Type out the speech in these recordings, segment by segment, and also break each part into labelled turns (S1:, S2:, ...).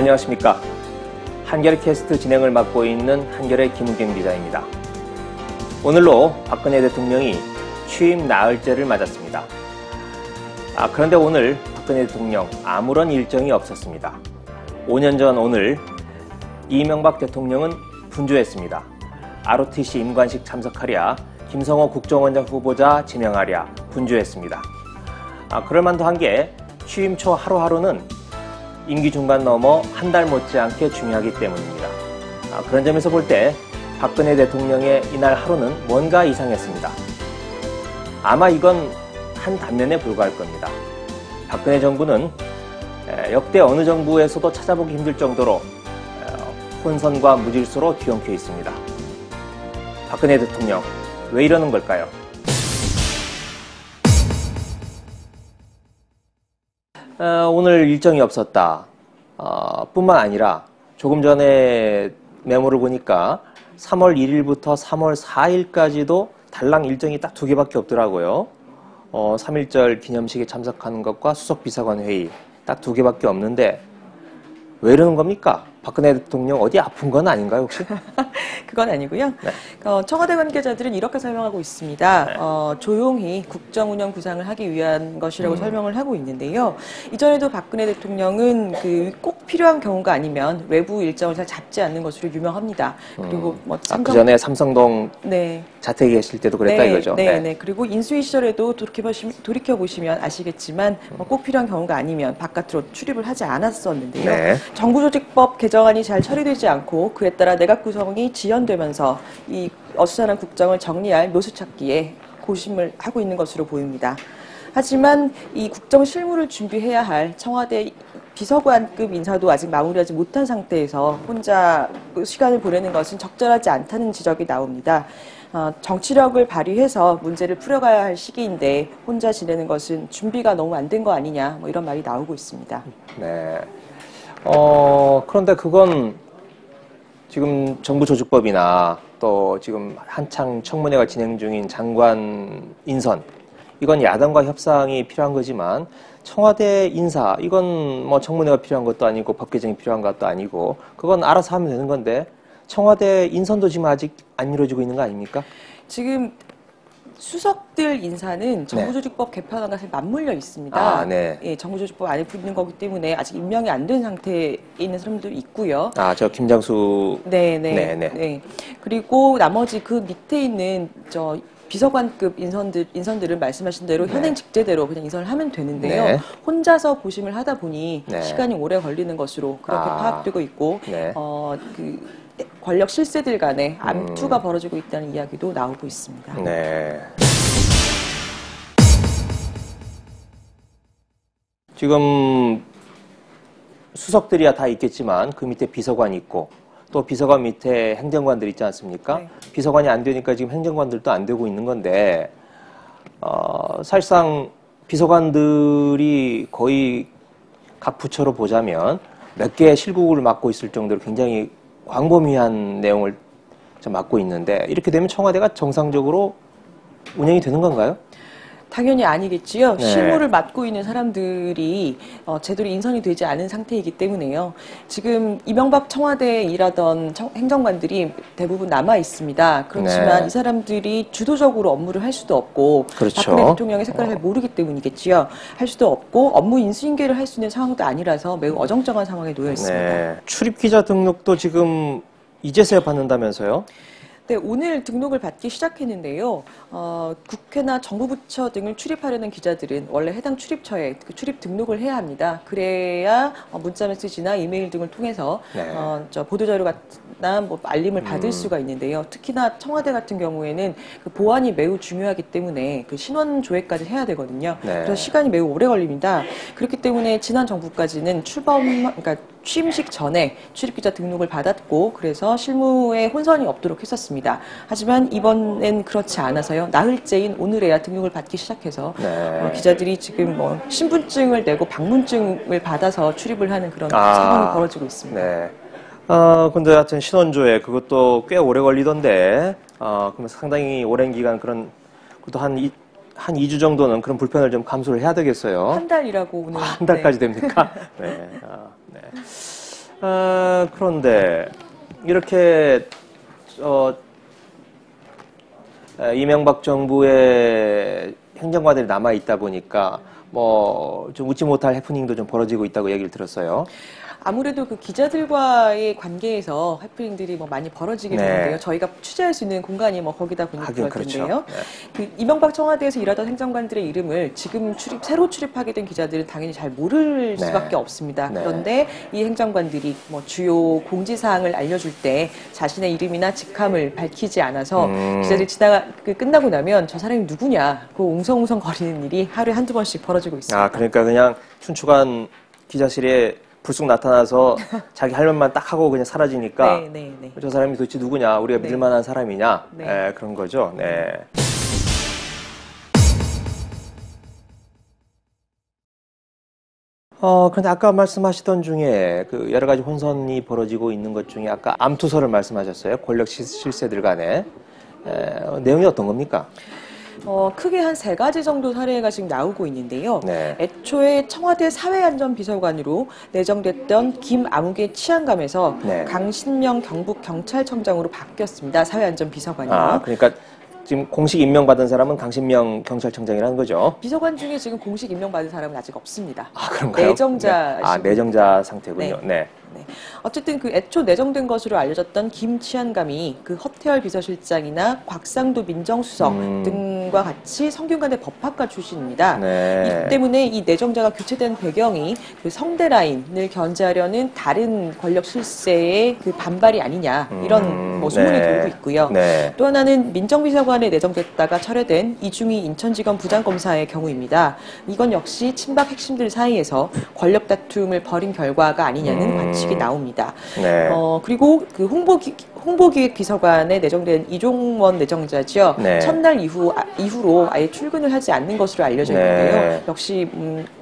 S1: 안녕하십니까. 한겨레캐스트 진행을 맡고 있는 한겨레 김은경 기자입니다. 오늘로 박근혜 대통령이 취임 나흘째를 맞았습니다. 그런데 오늘 박근혜 대통령 아무런 일정이 없었습니다. 5년 전 오늘 이명박 대통령은 분주했습니다. ROTC 임관식 참석하랴, 김성호 국정원장 후보자 지명하랴 분주했습니다. 그럴만도 한 게 취임 초 하루하루는 임기 중반 넘어 한 달 못지않게 중요하기 때문입니다. 그런 점에서 볼 때 박근혜 대통령의 이날 하루는 뭔가 이상했습니다. 아마 이건 한 단면에 불과할 겁니다. 박근혜 정부는 역대 어느 정부에서도 찾아보기 힘들 정도로 혼선과 무질서로 뒤엉켜 있습니다. 박근혜 대통령, 왜 이러는 걸까요? 오늘 일정이 없었다. 뿐만 아니라 조금 전에 메모를 보니까 3월 1일부터 3월 4일까지도 달랑 일정이 딱 2개밖에 없더라고요. 3.1절 기념식에 참석하는 것과 수석비서관 회의 딱 2개밖에 없는데 왜 이러는 겁니까? 박근혜 대통령 어디 아픈 건 아닌가요, 혹시?
S2: 그건 아니고요. 네. 청와대 관계자들은 이렇게 설명하고 있습니다. 네. 조용히 국정운영 구상을 하기 위한 것이라고 설명을 하고 있는데요. 이전에도 박근혜 대통령은 꼭 필요한 경우가 아니면 외부 일정을 잘 잡지 않는 것으로 유명합니다. 그리고
S1: 그 전에 삼성동
S2: 네.
S1: 자택에 계실 때도 그랬다 이거죠.
S2: 네. 그리고 인수위 시절에도 돌이켜보시면 아시겠지만 꼭 필요한 경우가 아니면 바깥으로 출입을 하지 않았었는데요. 네. 정부조직법 개정안이 잘 처리되지 않고 그에 따라 내각 구성이 지연되면서 이 어수선한 국정을 정리할 묘수 찾기에 고심을 하고 있는 것으로 보입니다. 하지만 이 국정 실무를 준비해야 할 청와대 비서관급 인사도 아직 마무리하지 못한 상태에서 혼자 시간을 보내는 것은 적절하지 않다는 지적이 나옵니다. 정치력을 발휘해서 문제를 풀어가야 할 시기인데 혼자 지내는 것은 준비가 너무 안 된 거 아니냐, 이런 말이 나오고 있습니다.
S1: 네. 그런데 그건 지금 정부조직법이나 또 지금 한창 청문회가 진행 중인 장관 인선, 이건 야당과 협상이 필요한 거지만 청와대 인사, 이건 청문회가 필요한 것도 아니고 법 개정이 필요한 것도 아니고 그건 알아서 하면 되는 건데 청와대 인선도 지금 아직 안 이루어지고 있는 거 아닙니까?
S2: 지금 수석들 인사는 정부조직법 개편안과 맞물려 있습니다.
S1: 네.
S2: 예, 정부조직법 안에 붙는 거기 때문에 아직 임명이 안 된 상태에 있는 사람들이 있고요.
S1: 저 김장수.
S2: 네. 그리고 나머지 그 밑에 있는 비서관급 인선들은 말씀하신 대로 현행 직제대로 그냥 인선을 하면 되는데요. 혼자서 고심을 하다 보니 시간이 오래 걸리는 것으로 그렇게 파악되고 있고, 권력 실세들 간에 암투가 벌어지고 있다는 이야기도 나오고 있습니다.
S1: 네. 지금 수석들이야 다 있겠지만 그 밑에 비서관이 있고 또 비서관 밑에 행정관들 있지 않습니까? 네. 비서관이 안 되니까 지금 행정관들도 안 되고 있는 건데 사실상 비서관들이 거의 각 부처로 보자면 몇 개의 실국을 맡고 있을 정도로 굉장히 광범위한 내용을 맡고 있는데 이렇게 되면 청와대가 정상적으로 운영이 되는 건가요?
S2: 당연히 아니겠지요. 네. 실무를 맡고 있는 사람들이 제대로 인선이 되지 않은 상태이기 때문에요. 지금 이명박 청와대에 일하던 행정관들이 대부분 남아 있습니다. 그렇지만 이 사람들이 주도적으로 업무를 할 수도 없고 박근혜 대통령의 색깔을 잘 모르기 때문이겠지요. 할 수도 없고 업무 인수인계를 할 수 있는 상황도 아니라서 매우 어정쩡한 상황에 놓여 있습니다.
S1: 출입기자 등록도 지금 이제서야 받는다면서요?
S2: 네, 오늘 등록을 받기 시작했는데요. 국회나 정부 부처 등을 출입하려는 기자들은 원래 해당 출입처에 출입 등록을 해야 합니다. 그래야 문자 메시지나 이메일 등을 통해서 보도자료나 알림을 받을 수가 있는데요. 특히나 청와대 같은 경우에는 보안이 매우 중요하기 때문에 신원 조회까지 해야 되거든요. 그래서 시간이 매우 오래 걸립니다. 그렇기 때문에 지난 정부까지는 취임식 전에 출입기자 등록을 받았고 그래서 실무에 혼선이 없도록 했었습니다. 하지만 이번엔 그렇지 않아서요. 나흘째인 오늘에야 등록을 받기 시작해서 기자들이 지금 신분증을 내고 방문증을 받아서 출입을 하는 그런 상황이 벌어지고 있습니다.
S1: 네. 근데 하여튼 신원조회 그것도 꽤 오래 걸리던데 그럼 상당히 오랜 기간 그것도 한 2주 정도는 그런 불편을 좀 감수를 해야 되겠어요.
S2: 한 달이라고 오늘.
S1: 한 달까지 됩니까? 네. 그런데 이렇게 이명박 정부의 행정관들이 남아 있다 보니까 뭐 좀 웃지 못할 해프닝도 좀 벌어지고 있다고 얘기를 들었어요.
S2: 아무래도 그 기자들과의 관계에서 해프닝들이 뭐 많이 벌어지게
S1: 네.
S2: 되는데요. 저희가 취재할 수 있는 공간이 뭐 거기다 보니까
S1: 하긴
S2: 그럴 텐데요.
S1: 그렇죠. 네.
S2: 그 이명박 청와대에서 일하던 행정관들의 이름을 지금 새로 출입하게 된 기자들은 당연히 잘 모를
S1: 네.
S2: 수밖에 없습니다.
S1: 네.
S2: 그런데 이 행정관들이 뭐 주요 공지사항을 알려줄 때 자신의 이름이나 직함을 밝히지 않아서 기자들이 끝나고 나면 저 사람이 누구냐, 그 웅성웅성 거리는 일이 하루에 한두 번씩 벌어지고 있습니다.
S1: 아, 그러니까 그냥 춘추관 기자실에 불쑥 나타나서 자기 할 말만 딱 하고 그냥 사라지니까
S2: 네.
S1: 저 사람이 도대체 누구냐, 우리가
S2: 네.
S1: 믿을 만한 사람이냐,
S2: 네.
S1: 그런 거죠. 네. 그런데 아까 말씀하시던 중에 그 여러 가지 혼선이 벌어지고 있는 것 중에 아까 암투설을 말씀하셨어요. 권력 실세들 간에. 내용이 어떤 겁니까?
S2: 크게 한 3가지 정도 사례가 지금 나오고 있는데요.
S1: 네.
S2: 애초에 청와대 사회안전비서관으로 내정됐던 김아무개 치안감에서
S1: 네.
S2: 강신명 경북경찰청장으로 바뀌었습니다. 사회안전비서관이요.
S1: 아, 그러니까 지금 공식 임명받은 사람은 강신명 경찰청장이라는 거죠.
S2: 비서관 중에 지금 공식 임명받은 사람은 아직 없습니다.
S1: 아, 그런가요?
S2: 내정자.
S1: 네. 아, 내정자 상태군요. 네.
S2: 네. 어쨌든 그 애초 내정된 것으로 알려졌던 김 치안감이 그 허태열 비서실장이나 곽상도 민정수석 등과 같이 성균관대 법학과 출신입니다.
S1: 네.
S2: 이 때문에 이 내정자가 교체된 배경이 그 성대 라인을 견제하려는 다른 권력 실세의 그 반발이 아니냐, 이런 뭐 소문이
S1: 네.
S2: 돌고 있고요.
S1: 네.
S2: 또 하나는 민정비서관에 내정됐다가 철회된 이중희 인천지검 부장검사의 경우입니다. 이건 역시 친박 핵심들 사이에서 권력 다툼을 벌인 결과가 아니냐는 관측이 나옵니다.
S1: 네.
S2: 그리고 그 홍보기획비서관에 내정된 이종원 내정자죠.
S1: 네.
S2: 첫날 이후로 아예 출근을 하지 않는 것으로 알려져 있는데요.
S1: 네.
S2: 역시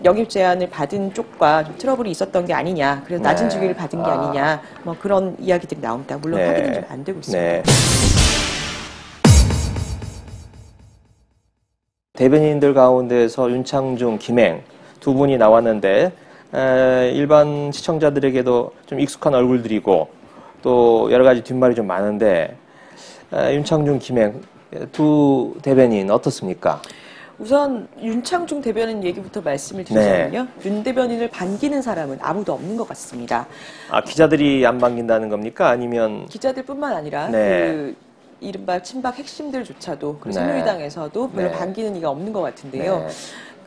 S2: 영입 제안을 받은 쪽과 좀 트러블이 있었던 게 아니냐, 그래서 낮은
S1: 네.
S2: 주기를 받은 게 아니냐, 뭐 그런 이야기들이 나옵니다. 물론
S1: 네.
S2: 확인은 좀 안 되고 있습니다.
S1: 네. 대변인들 가운데서 윤창중, 김행 두 분이 나왔는데 일반 시청자들에게도 좀 익숙한 얼굴들이고 또 여러 가지 뒷말이 좀 많은데 윤창중, 김행 두 대변인 어떻습니까?
S2: 우선 윤창중 대변인 얘기부터 말씀을 드리자면요. 윤 대변인을 반기는 사람은 아무도 없는 것 같습니다.
S1: 아, 기자들이 안 반긴다는 겁니까? 아니면
S2: 기자들뿐만 아니라
S1: 네.
S2: 그 이른바 친박 핵심들조차도 그
S1: 네.
S2: 새누리당에서도 별로
S1: 네.
S2: 반기는 이가 없는 것 같은데요.
S1: 네.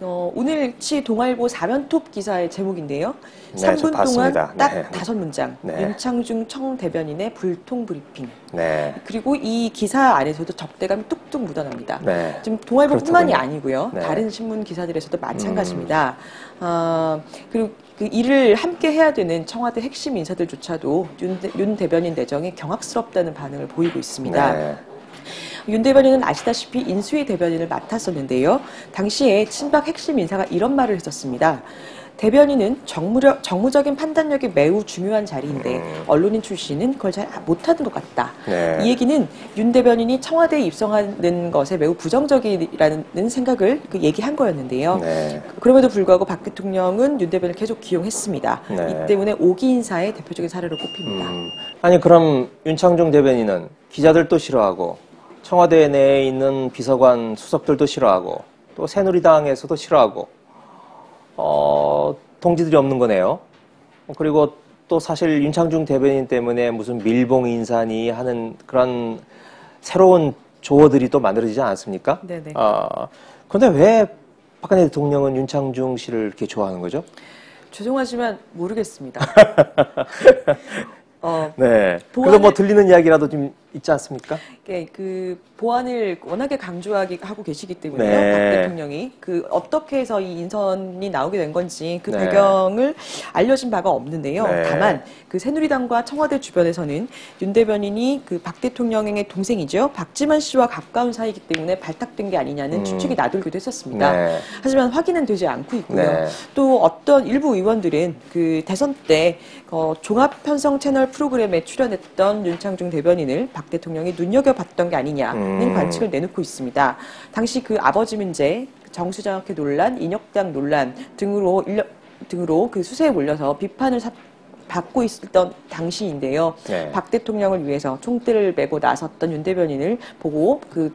S2: 오늘치 동아일보 4면톱 기사의 제목인데요.
S1: 네, 저
S2: 3분 동안
S1: 봤습니다.
S2: 딱
S1: 네.
S2: 5문장.
S1: 네.
S2: 윤창중 청 대변인의 불통 브리핑.
S1: 네.
S2: 그리고 이 기사 안에서도 접대감이 뚝뚝 묻어납니다.
S1: 네.
S2: 지금 동아일보뿐만이
S1: 그렇더군요.
S2: 아니고요.
S1: 네.
S2: 다른 신문 기사들에서도 마찬가지입니다. 그리고 그 일을 함께 해야 되는 청와대 핵심 인사들조차도 윤 대변인 내정이 경악스럽다는 반응을 보이고 있습니다.
S1: 네.
S2: 윤 대변인은 아시다시피 인수위 대변인을 맡았었는데요. 당시에 친박 핵심 인사가 이런 말을 했었습니다. 대변인은 정무적인 판단력이 매우 중요한 자리인데 언론인 출신은 그걸 잘 못하는 것 같다.
S1: 네.
S2: 이 얘기는 윤 대변인이 청와대에 입성하는 것에 매우 부정적이라는 생각을 얘기한 거였는데요.
S1: 네.
S2: 그럼에도 불구하고 박 대통령은 윤 대변인을 계속 기용했습니다.
S1: 네.
S2: 이 때문에 5기 인사의 대표적인 사례로 꼽힙니다.
S1: 아니, 그럼 윤창중 대변인은 기자들도 싫어하고 청와대 내에 있는 비서관 수석들도 싫어하고 또 새누리당에서도 싫어하고 동지들이 없는 거네요. 그리고 또 사실 윤창중 대변인 때문에 무슨 밀봉 인사니 하는 그런 새로운 조어들이 또 만들어지지 않았습니까?
S2: 네네.
S1: 그런데 왜 박근혜 대통령은 윤창중 씨를 이렇게 좋아하는 거죠?
S2: 죄송하지만 모르겠습니다.
S1: 네. 그래도 뭐 들리는 이야기라도 좀 있지 않습니까?
S2: 그 보안을 워낙에 강조하고 계시기 때문에요.
S1: 네.
S2: 박 대통령이 그 어떻게 해서 이 인선이 나오게 된 건지 그
S1: 네.
S2: 배경을 알려진 바가 없는데요.
S1: 네.
S2: 다만 그 새누리당과 청와대 주변에서는 윤 대변인이 그 박 대통령의 동생이죠. 박지만 씨와 가까운 사이이기 때문에 발탁된 게 아니냐는 추측이 나돌기도 했었습니다.
S1: 네.
S2: 하지만 확인은 되지 않고 있고요.
S1: 네.
S2: 또 어떤 일부 의원들은 그 대선 때 종합 편성 채널 프로그램에 출연했던 윤창중 대변인을 박 대통령이 눈여겨봤던 게 아니냐는 관측을 내놓고 있습니다. 당시 그 아버지 문제, 정수장학회 논란, 인혁당 논란 등으로 그 수세에 몰려서 비판을 받고 있었던 당시인데요.
S1: 네.
S2: 박 대통령을 위해서 총대를 메고 나섰던 윤 대변인을 보고 그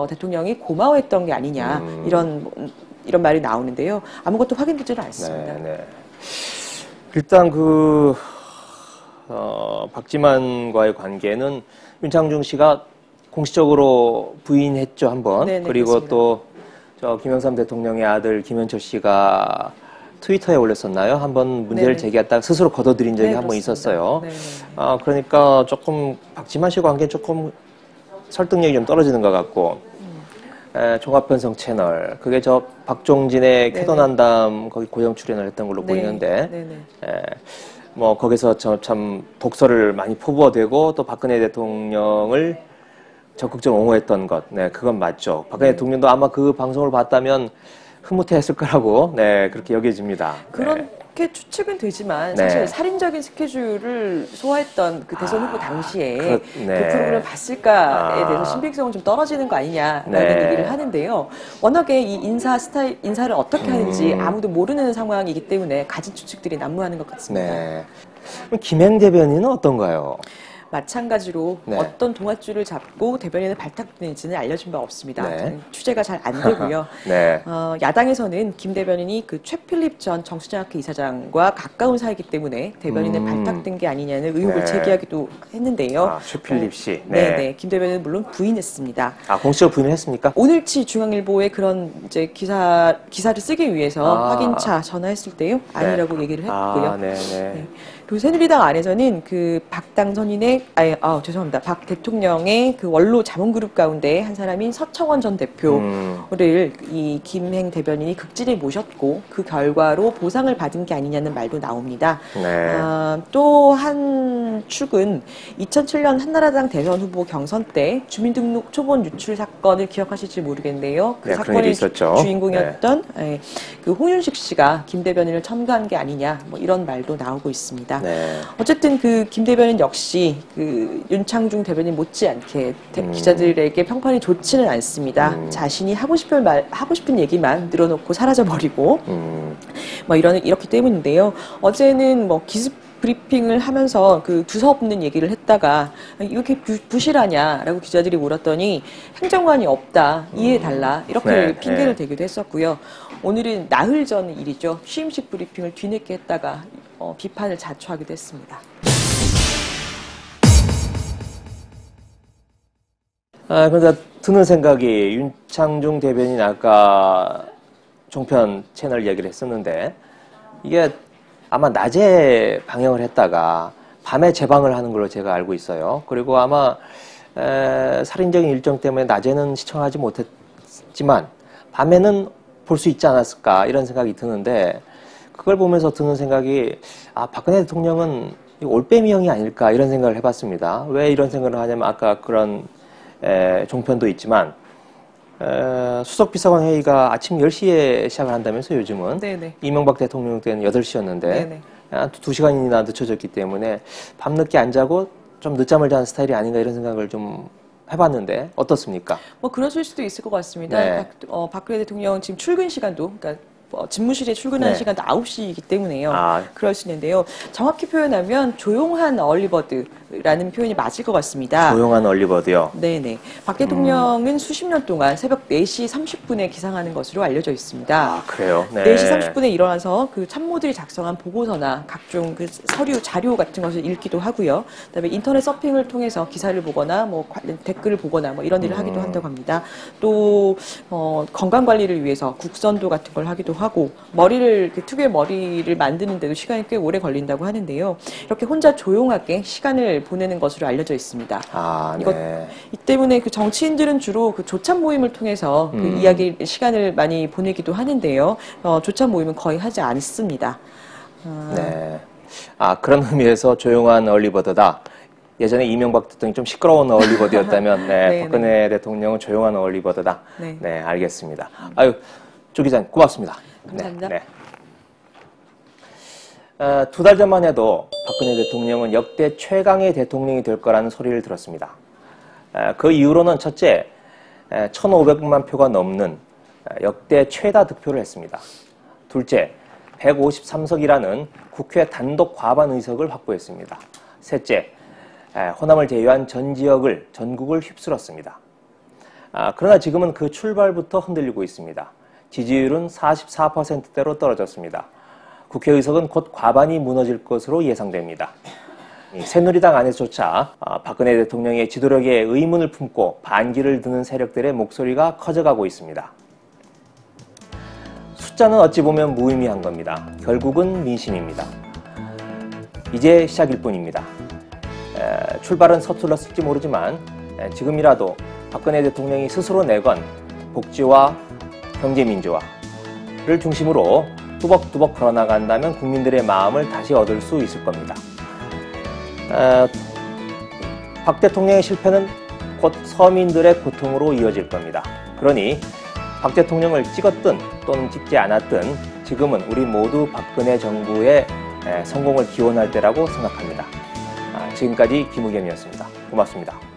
S2: 대통령이 고마워했던 게 아니냐 이런 말이 나오는데요. 아무것도 확인되지는 않습니다.
S1: 네, 네. 일단 박지만과의 관계는 윤창중 씨가 공식적으로 부인했죠, 한번.
S2: 네네,
S1: 그리고
S2: 그렇습니다.
S1: 또 김영삼 대통령의 아들 김현철 씨가 트위터에 올렸었나요? 한번 문제를
S2: 네네.
S1: 제기했다가 스스로 걷어들인 적이
S2: 네,
S1: 한 번
S2: 그렇습니다.
S1: 있었어요.
S2: 네네.
S1: 그러니까 조금 박지만 씨 관계는 조금 설득력이 좀 떨어지는 것 같고, 종합편성 채널, 그게 박종진의
S2: 네네.
S1: 쾌도난담 거기 고정 출연을 했던 걸로
S2: 네.
S1: 보이는데,
S2: 네네.
S1: 거기서 참 독서를 많이 포부어대고 또 박근혜 대통령을 적극적으로 옹호했던 것, 네, 그건 맞죠. 박근혜 대통령도 아마 그 방송을 봤다면 흐뭇해했을 거라고, 네, 그렇게 여겨집니다.
S2: 그렇게 추측은 되지만
S1: 네.
S2: 사실 살인적인 스케줄을 소화했던 그 대선 후보 당시에
S1: 네.
S2: 그 프로그램을 봤을까에 대해서 신빙성은 좀 떨어지는 거 아니냐라는
S1: 네.
S2: 얘기를 하는데요. 워낙에 이 인사를 어떻게 하는지 아무도 모르는 상황이기 때문에 가진 추측들이 난무하는 것 같습니다.
S1: 네. 그럼 김행 대변인은 어떤가요?
S2: 마찬가지로
S1: 네.
S2: 어떤 동아줄을 잡고 대변인을 발탁되는지는 알려진 바 없습니다.
S1: 네.
S2: 저는 취재가 잘 안 되고요.
S1: 네.
S2: 야당에서는 김 대변인이 그 최필립 전 정치장학회 이사장과 가까운 사이이기 때문에 대변인을 발탁된 게 아니냐는 의혹을
S1: 네.
S2: 제기하기도 했는데요.
S1: 최필립 씨.
S2: 네. 김 대변인은 물론 부인했습니다.
S1: 공식적으로 부인을 했습니까?
S2: 오늘치 중앙일보에 그런 이제 기사를 쓰기 위해서 확인차 전화했을 때요. 아니라고 얘기를 했고요.
S1: 네.
S2: 그리고 새누리당 안에서는 그 박 대통령의 그 원로 자문그룹 가운데 한 사람인 서청원 전 대표를 이 김행 대변인이 극진히 모셨고 그 결과로 보상을 받은 게 아니냐는 말도 나옵니다.
S1: 네.
S2: 또 한 축은 2007년 한나라당 대선 후보 경선 때 주민등록 초본 유출 사건을 기억하실지 모르겠는데요. 그
S1: 네, 그런
S2: 사건의
S1: 일이 있었죠.
S2: 주인공이었던 그 홍윤식 씨가 김 대변인을 첨가한 게 아니냐 뭐 이런 말도 나오고 있습니다.
S1: 네.
S2: 어쨌든 그 김 대변인 역시 그 윤창중 대변인 못지않게 기자들에게 평판이 좋지는 않습니다. 자신이 하고 싶은 얘기만 늘어놓고 사라져버리고 이렇기 때문인데요. 어제는 기습 브리핑을 하면서 그 두서없는 얘기를 했다가 이렇게 부실하냐라고 기자들이 물었더니 행정관이 없다, 이해해달라 이렇게
S1: 네,
S2: 핑계를 대기도 했었고요. 오늘은 나흘 전 일이죠. 취임식 브리핑을 뒤늦게 했다가 비판을 자초하기도 했습니다.
S1: 그러니까 드는 생각이 윤창중 대변인 아까 종편 채널 얘기를 했었는데 이게 아마 낮에 방영을 했다가 밤에 재방을 하는 걸로 제가 알고 있어요. 그리고 아마 살인적인 일정 때문에 낮에는 시청하지 못했지만 밤에는 볼 수 있지 않았을까 이런 생각이 드는데 그걸 보면서 드는 생각이 박근혜 대통령은 올빼미형이 아닐까 이런 생각을 해봤습니다. 왜 이런 생각을 하냐면 아까 그런 종편도 있지만 수석비서관 회의가 아침 10시에 시작을 한다면서 요즘은
S2: 네네.
S1: 이명박 대통령 때는 8시였는데
S2: 네네.
S1: 2시간이나 늦춰졌기 때문에 밤늦게 안 자고 좀 늦잠을 자는 스타일이 아닌가 이런 생각을 좀 해봤는데 어떻습니까?
S2: 그러실 수도 있을 것 같습니다.
S1: 네.
S2: 박근혜 대통령 지금 출근 시간도 그러니까 집무실에 출근하는
S1: 네.
S2: 시간도 9시이기 때문에요.
S1: 아.
S2: 그럴 수 있는데요. 정확히 표현하면 조용한 얼리버드라는 표현이 맞을 것 같습니다.
S1: 조용한 얼리버드요.
S2: 네네. 박 대통령은 수십 년 동안 새벽 4시 30분에 기상하는 것으로 알려져 있습니다.
S1: 그래요? 네.
S2: 4시 30분에 일어나서 그 참모들이 작성한 보고서나 각종 그 서류, 자료 같은 것을 읽기도 하고요. 그다음에 인터넷 서핑을 통해서 기사를 보거나 관련 댓글을 보거나 이런 일을 하기도 한다고 합니다. 또 건강 관리를 위해서 국선도 같은 걸 하기도 하고 투구의 머리를 만드는데도 시간이 꽤 오래 걸린다고 하는데요. 이렇게 혼자 조용하게 시간을 보내는 것으로 알려져 있습니다.
S1: 네.
S2: 이 때문에 그 정치인들은 주로 그 조찬 모임을 통해서 그 시간을 많이 보내기도 하는데요. 조찬 모임은 거의 하지 않습니다.
S1: 네. 그런 의미에서 조용한 얼리버드다. 예전에 이명박 대통령이 좀 시끄러운 얼리버드였다면,
S2: 네,
S1: 박근혜 대통령은 조용한 얼리버드다.
S2: 네.
S1: 네, 알겠습니다. 조 기자님, 고맙습니다.
S2: 감사합니다.
S1: 네. 2달 전만 해도 박근혜 대통령은 역대 최강의 대통령이 될 거라는 소리를 들었습니다. 그 이후로는 첫째, 1,500만 표가 넘는 역대 최다 득표를 했습니다. 둘째, 153석이라는 국회 단독 과반 의석을 확보했습니다. 셋째, 호남을 제외한 전 지역을 전국을 휩쓸었습니다. 그러나 지금은 그 출발부터 흔들리고 있습니다. 지지율은 44%대로 떨어졌습니다. 국회의석은 곧 과반이 무너질 것으로 예상됩니다. 새누리당 안에서조차 박근혜 대통령의 지도력에 의문을 품고 반기를 드는 세력들의 목소리가 커져가고 있습니다. 숫자는 어찌 보면 무의미한 겁니다. 결국은 민심입니다. 이제 시작일 뿐입니다. 출발은 서툴렀을지 모르지만 지금이라도 박근혜 대통령이 스스로 내건 복지와 경제민주화를 중심으로 뚜벅뚜벅 걸어나간다면 국민들의 마음을 다시 얻을 수 있을 겁니다. 박 대통령의 실패는 곧 서민들의 고통으로 이어질 겁니다. 그러니 박 대통령을 찍었든 또는 찍지 않았든 지금은 우리 모두 박근혜 정부의 성공을 기원할 때라고 생각합니다. 지금까지 김우겸이었습니다. 고맙습니다.